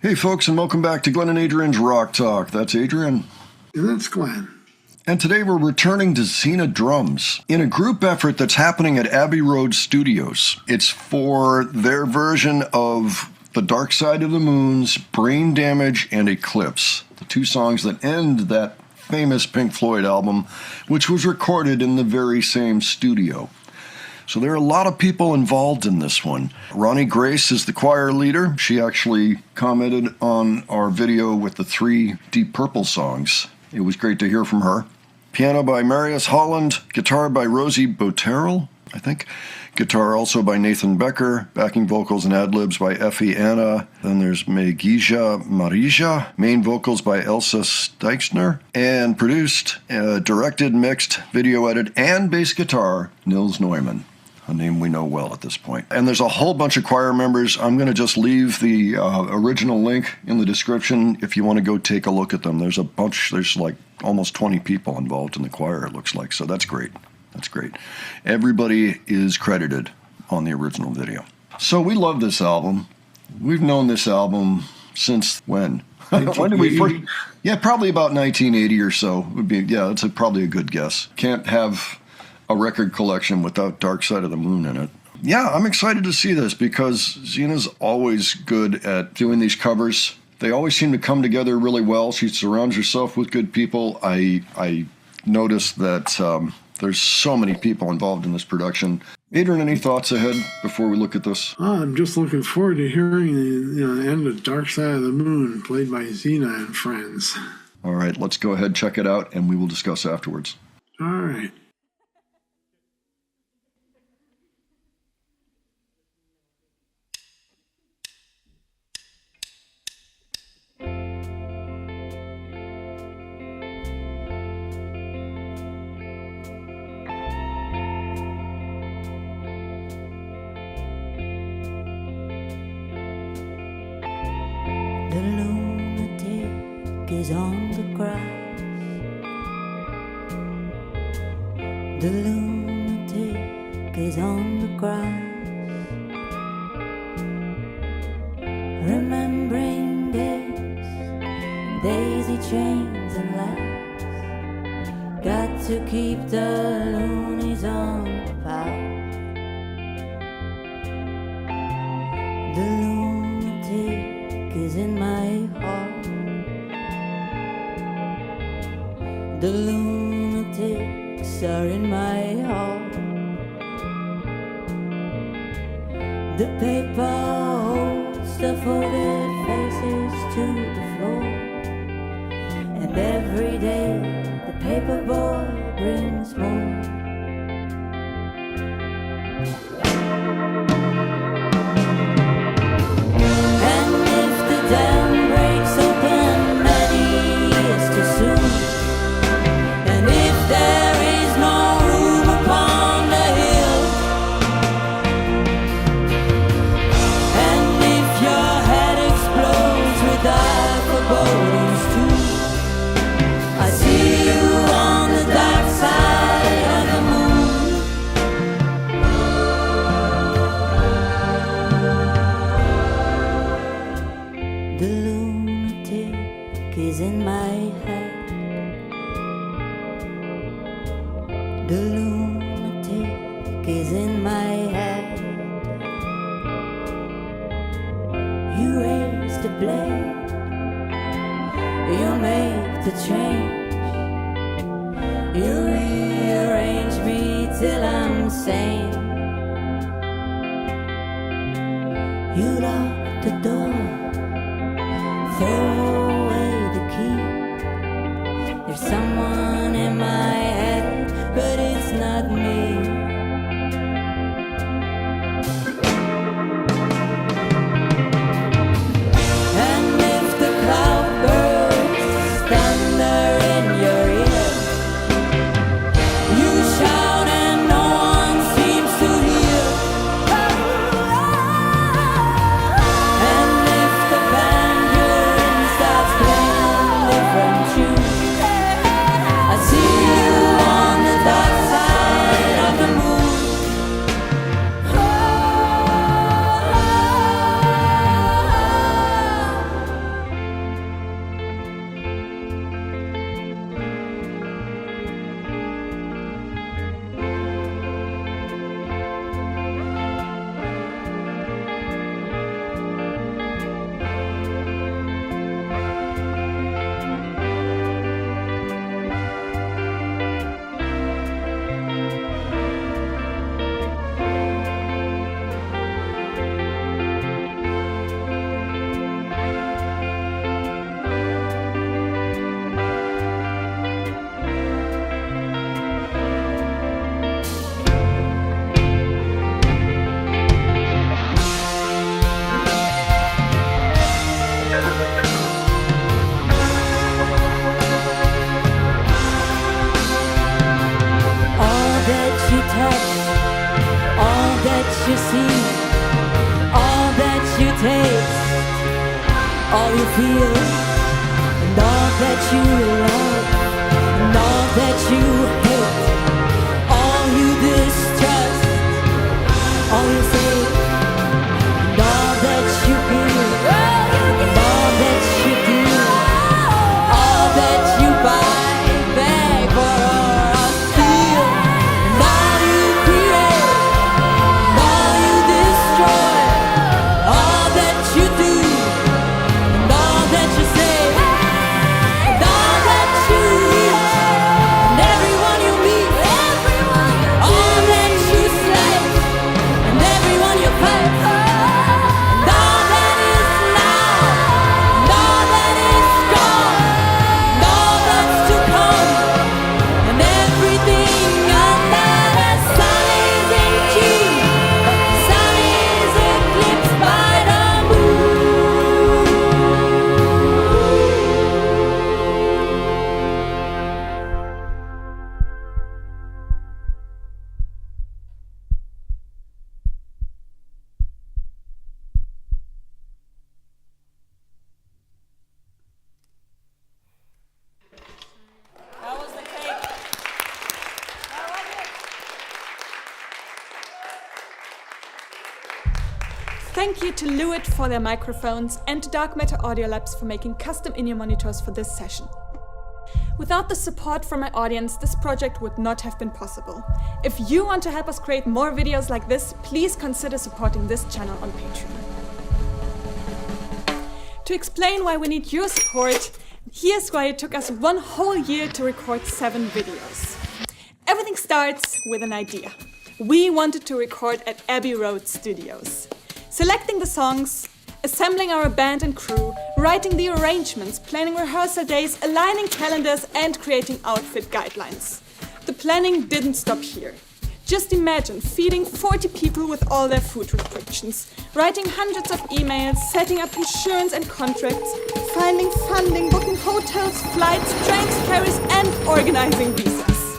Hey folks, and welcome back to Glenn and Adrian's Rock Talk. That's Adrian. And that's Glenn. And today we're returning to Sina drums in a group effort that's happening at Abbey Road Studios. It's for their version of The Dark Side of the Moon's Brain Damage and Eclipse, the two songs that end that famous Pink Floyd album, which was recorded in the very same studio. So there are a lot of people involved in this one. Ronnie Grace is the choir leader. She actually commented on our video with the 3 Deep Purple songs. It was great to hear from her. Piano by Marius Holland, guitar by Rosie Boterel, I think. Guitar also by Nathan Becker, backing vocals and ad-libs by Effie Anna. Then there's Megija Marija, main vocals by Elsa Steichner, and produced, directed, mixed, video edited, and bass guitar, Nils Neumann, a name we know well at this point. And there's a whole bunch of choir members. I'm going to just leave the original link in the description if you want to go take a look at them. There's a bunch, there's like almost 20 people involved in the choir, it looks like, so that's great. That's great. Everybody is credited on the original video. So we love this album. We've known this album since when? When did we first? Yeah, probably about 1980 or so. Would be, yeah, that's probably a good guess. Can't have a record collection without Dark Side of the Moon in it. Yeah, I'm excited to see this because Sina's always good at doing these covers. They always seem to come together really well. She surrounds herself with good people. I noticed that there's so many people involved in this production. Adrian, any thoughts ahead before we look at this? I'm just looking forward to hearing the end of Dark Side of the Moon, played by Sina and friends. All right, let's go ahead, check it out, and we will discuss afterwards. All right. The lunatic is on the grass. The lunatic is on the grass. Remembering days, daisy chains and laughs. Got to keep the loonies on the path. The lunatic is in my heart. The lunatics are in my heart. The paper holds the folded faces to the floor, and every day the paper boy brings more. The lunatic is in my head. The lunatic is in my head. You raise the blade, you make the change, you rearrange me till I'm sane. You lock the door, throw away the key. There's someone in my head, but it's not me. And if the cloud bursts thunder in your ear, you shout and no one seems to hear. And if the band you're in All that you touch, all that you see, all that you taste, all you feel, and all that you love, and all that you hate, all you distrust, all you say, and all that you feel, and all that you do, all that you buy, beg for or steal, and all you create, and all you destroy, all that you do, and all that you say, and all that you eat, and everyone you meet, all that you slice, and everyone you fight, and all that is now, and all that is gone, and all that's to come, and everything under the sun is in June. Sun is eclipsed by the moon. That was the cake. Thank you to Lewitt for their microphones and to Dark Matter Audio Labs for making custom in-ear monitors for this session. Without the support from my audience, this project would not have been possible. If you want to help us create more videos like this, please consider supporting this channel on Patreon. To explain why we need your support, here's why it took us 1 whole year to record 7 videos. Everything starts with an idea. We wanted to record at Abbey Road Studios. Selecting the songs, assembling our band and crew, writing the arrangements, planning rehearsal days, aligning calendars, and creating outfit guidelines. The planning didn't stop here. Just imagine feeding 40 people with all their food restrictions, writing hundreds of emails, setting up insurance and contracts, finding funding, booking hotels, flights, trains, ferries, and organizing visas.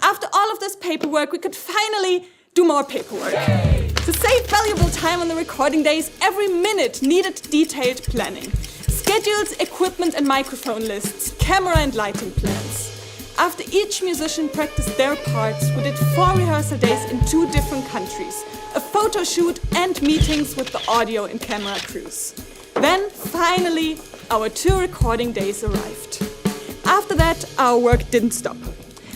After all of this paperwork, we could finally do more paperwork. To save valuable time on the recording days, every minute needed detailed planning. Schedules, equipment and microphone lists, camera and lighting plans. After each musician practiced their parts, we did 4 rehearsal days in 2 different countries, a photo shoot and meetings with the audio and camera crews. Then, finally, our 2 recording days arrived. After that, our work didn't stop.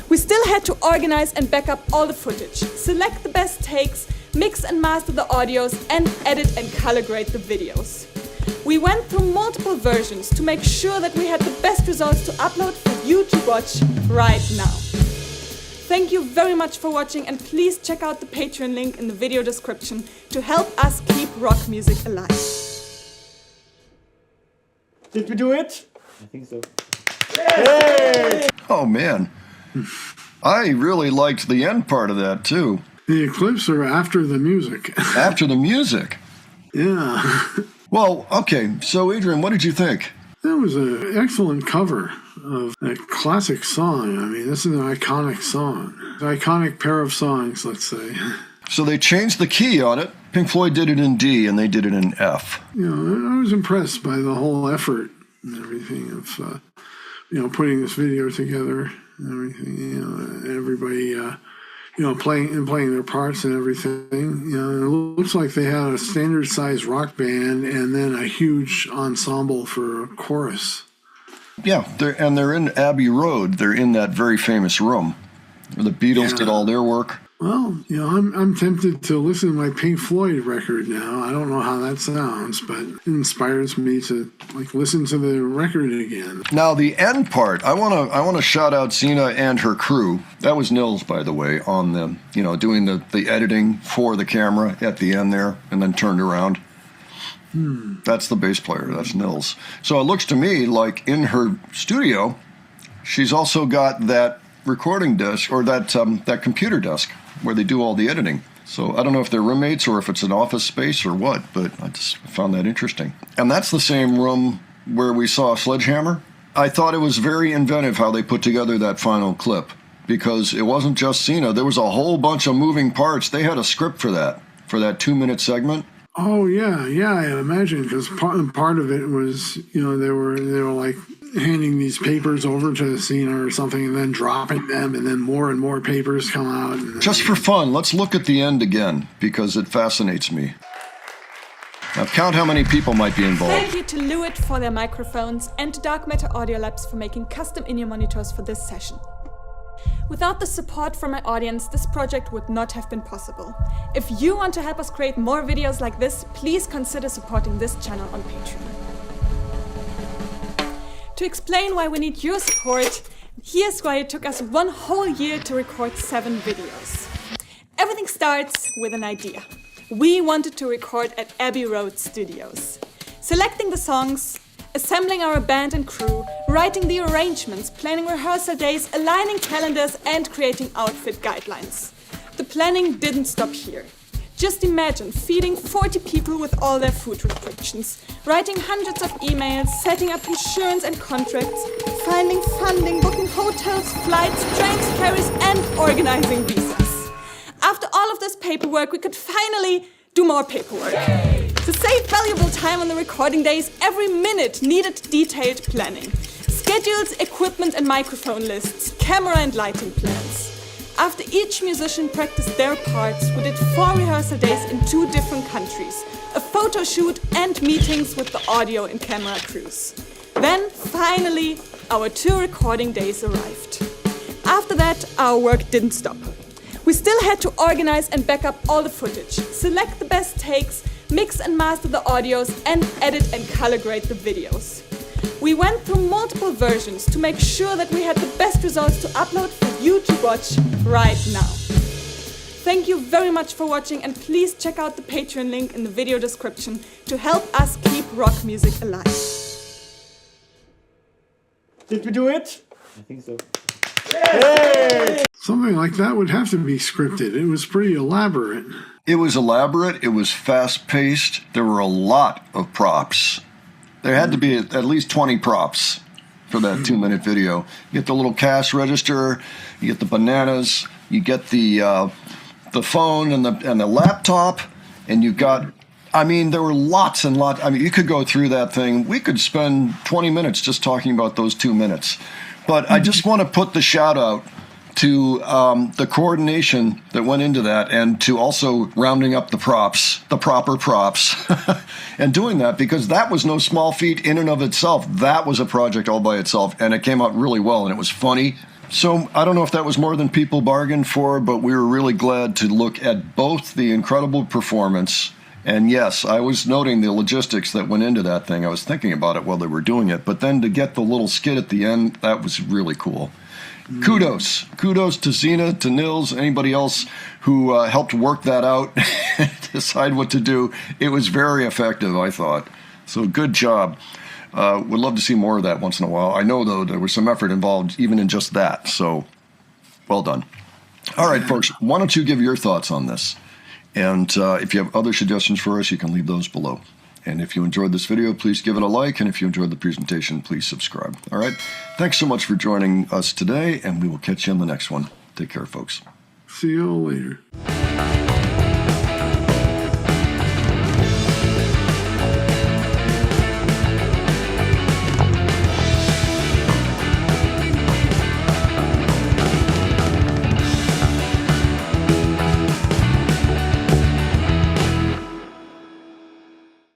We still had to organize and back up all the footage, select the best takes, mix and master the audios, and edit and color grade the videos. We went through multiple versions to make sure that we had the best results to upload for you to watch right now. Thank you very much for watching, and please check out the Patreon link in the video description to help us keep rock music alive. Did we do it? I think so. Oh, man. I really liked the end part of that, too. The Eclipse are after the music. After the music. Yeah. Well, okay, so Adrian, what did you think? That was an excellent cover of a classic song. I mean, this is an iconic song. An iconic pair of songs, let's say. So they changed the key on it. Pink Floyd did it in D and they did it in F. You know, I was impressed by the whole effort and everything of, putting this video together and everything. Everybody, playing their parts and everything. It looks like they had a standard-sized rock band and then a huge ensemble for a chorus. Yeah, they're in Abbey Road. They're in that very famous room where the Beatles did all their work. Well, I'm tempted to listen to my Pink Floyd record now. I don't know how that sounds, but it inspires me to listen to the record again. Now the end part, I want to shout out Sina and her crew. That was Nils, by the way, on them, doing the editing for the camera at the end there, and then turned around. That's the bass player. That's Nils. So it looks to me like in her studio, she's also got that recording desk or that computer desk where they do all the editing. So I don't know if they're roommates or if it's an office space or what, but I just found that interesting. And that's the same room where we saw a sledgehammer. I thought it was very inventive how they put together that final clip, because it wasn't just Sina. There was a whole bunch of moving parts. They had a script for that 2-minute segment. Oh yeah, I imagine, because part of it was, they were like handing these papers over to Sina or something, and then dropping them, and then more and more papers come out. Just for fun, let's look at the end again, because it fascinates me. Now count how many people might be involved. Thank you to Lewitt for their microphones and to Dark Matter Audio Labs for making custom in-ear monitors for this session. Without the support from my audience, this project would not have been possible. If you want to help us create more videos like this, please consider supporting this channel on Patreon. To explain why we need your support, here's why it took us 1 whole year to record 7 videos. Everything starts with an idea. We wanted to record at Abbey Road Studios. Selecting the songs, assembling our band and crew, writing the arrangements, planning rehearsal days, aligning calendars, and creating outfit guidelines. The planning didn't stop here. Just imagine feeding 40 people with all their food restrictions, writing hundreds of emails, setting up insurance and contracts, finding funding, booking hotels, flights, trains, ferries, and organizing visas. After all of this paperwork, we could finally do more paperwork. To save valuable time on the recording days, every minute needed detailed planning. Schedules, equipment and microphone lists, camera and lighting plans. After each musician practiced their parts, we did 4 rehearsal days in 2 different countries, a photo shoot and meetings with the audio and camera crews. Then, finally, our 2 recording days arrived. After that, our work didn't stop. We still had to organize and back up all the footage, select the best takes, mix and master the audios, and edit and color grade the videos. We went through multiple versions to make sure that we had the best results to upload for you to watch right now. Thank you very much for watching, and please check out the Patreon link in the video description to help us keep rock music alive. Did we do it? I think so. Yay! Something like that would have to be scripted. It was pretty elaborate. It was elaborate. It was fast-paced. There were a lot of props. There had to be at least 20 props for that 2-minute video. You get the little cash register, you get the bananas, you get the phone and the laptop, and you got. I mean, there were lots and lots. I mean, you could go through that thing. We could spend 20 minutes just talking about those 2 minutes. But I just want to put the shout out to the coordination that went into that, and to also rounding up the props, the proper props, and doing that, because that was no small feat in and of itself. That was a project all by itself, and it came out really well, and it was funny. So I don't know if that was more than people bargained for, but we were really glad to look at both the incredible performance, and yes, I was noting the logistics that went into that thing. I was thinking about it while they were doing it, but then to get the little skit at the end, that was really cool. Kudos to Sina, to Nils, anybody else who helped work that out, decide what to do. It was very effective, I thought. So good job. Would love to see more of that once in a while. I know, though, there was some effort involved even in just that. So well done. All right, folks, why don't you give your thoughts on this? And if you have other suggestions for us, you can leave those below. And if you enjoyed this video, please give it a like. And if you enjoyed the presentation, please subscribe. All right. Thanks so much for joining us today, and we will catch you on the next one. Take care, folks. See you all later.